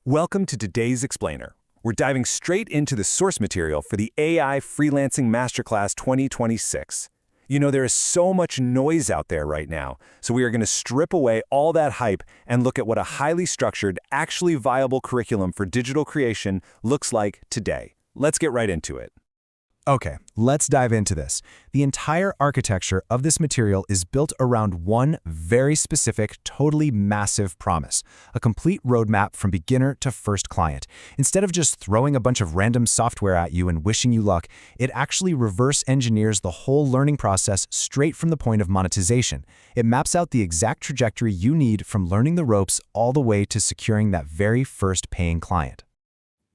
Welcome to today's Explainer. We're diving straight into the source material for the AI Freelancing Masterclass 2026. You know, there is so much noise out there right now, so we are going to strip away all that hype and look at what a highly structured, actually viable curriculum for digital creation looks like today. Let's get right into it. Okay, let's dive into this. The entire architecture of this material is built around one very specific, totally massive promise, a complete roadmap from beginner to first client. Instead of just throwing a bunch of random software at you and wishing you luck, it actually reverse engineers the whole learning process straight from the point of monetization. It maps out the exact trajectory you need from learning the ropes all the way to securing that very first paying client.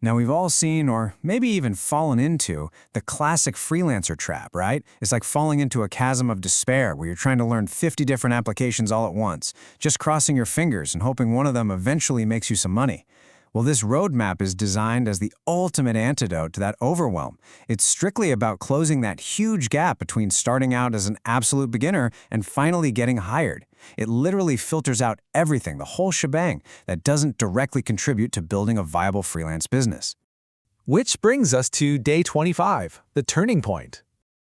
Now, we've all seen, or maybe even fallen into, the classic freelancer trap, right? It's like falling into a chasm of despair where you're trying to learn 50 different applications all at once, just crossing your fingers and hoping one of them eventually makes you some money. Well, this roadmap is designed as the ultimate antidote to that overwhelm. It's strictly about closing that huge gap between starting out as an absolute beginner and finally getting hired. It literally filters out everything, the whole shebang, that doesn't directly contribute to building a viable freelance business. Which brings us to day 25, the turning point.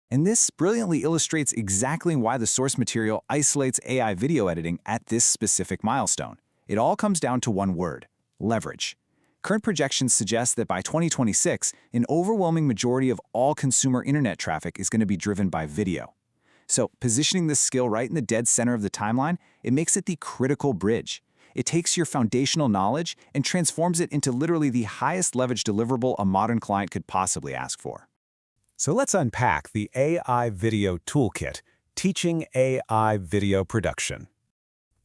And this brilliantly illustrates exactly why the source material isolates AI video editing at this specific milestone. It all comes down to one word: leverage. Current projections suggest that by 2026, an overwhelming majority of all consumer internet traffic is going to be driven by video. So, positioning this skill right in the dead center of the timeline, it makes it the critical bridge. It takes your foundational knowledge and transforms it into literally the highest leverage deliverable a modern client could possibly ask for. So let's unpack the AI Video Toolkit, Teaching AI Video Production.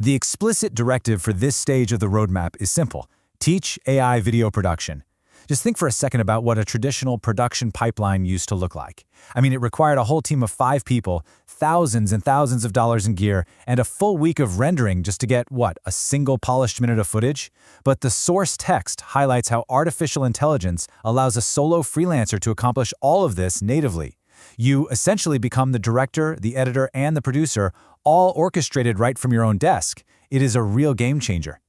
The explicit directive for this stage of the roadmap is simple: teach AI video production. Just think for a second about what a traditional production pipeline used to look like. I mean, it required a whole team of 5 people, thousands and thousands of dollars in gear, and a full week of rendering just to get, what, a single polished minute of footage? But the source text highlights how artificial intelligence allows a solo freelancer to accomplish all of this natively. You essentially become the director, the editor, and the producer, all orchestrated right from your own desk. It is a real game changer.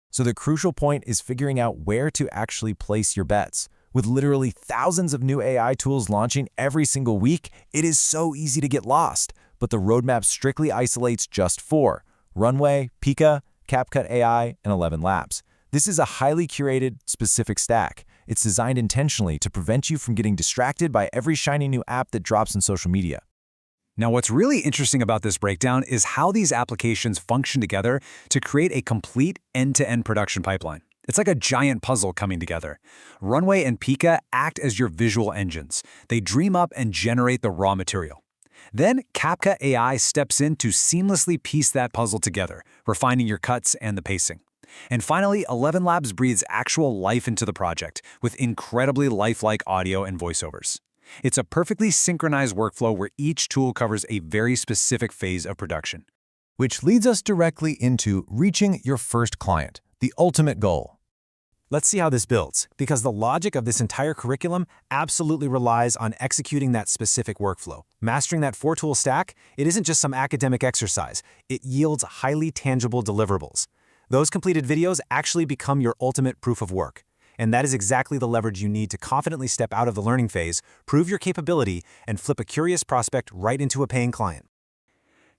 So the crucial point is figuring out where to actually place your bets. With literally thousands of new AI tools launching every single week, it is so easy to get lost. But the roadmap strictly isolates just 4: Runway, Pika, CapCut AI, and 11 Labs. This is a highly curated, specific stack. It's designed intentionally to prevent you from getting distracted by every shiny new app that drops in social media. Now, what's really interesting about this breakdown is how these applications function together to create a complete end-to-end production pipeline. It's like a giant puzzle coming together. Runway and Pika act as your visual engines. They dream up and generate the raw material. Then, CapCut AI steps in to seamlessly piece that puzzle together, refining your cuts and the pacing. And finally, 11 Labs breathes actual life into the project with incredibly lifelike audio and voiceovers. It's a perfectly synchronized workflow where each tool covers a very specific phase of production. Which leads us directly into reaching your first client, the ultimate goal. Let's see how this builds, because the logic of this entire curriculum absolutely relies on executing that specific workflow. Mastering that 4-tool stack, it isn't just some academic exercise. It yields highly tangible deliverables. Those completed videos actually become your ultimate proof of work. And that is exactly the leverage you need to confidently step out of the learning phase, prove your capability, and flip a curious prospect right into a paying client.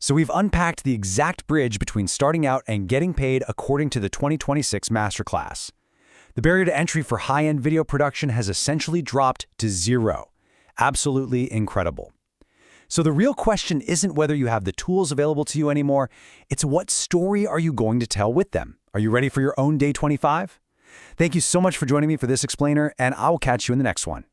So we've unpacked the exact bridge between starting out and getting paid according to the 2026 Masterclass. The barrier to entry for high-end video production has essentially dropped to 0. Absolutely incredible. So the real question isn't whether you have the tools available to you anymore, it's what story are you going to tell with them? Are you ready for your own day 25? Thank you so much for joining me for this explainer, and I will catch you in the next one.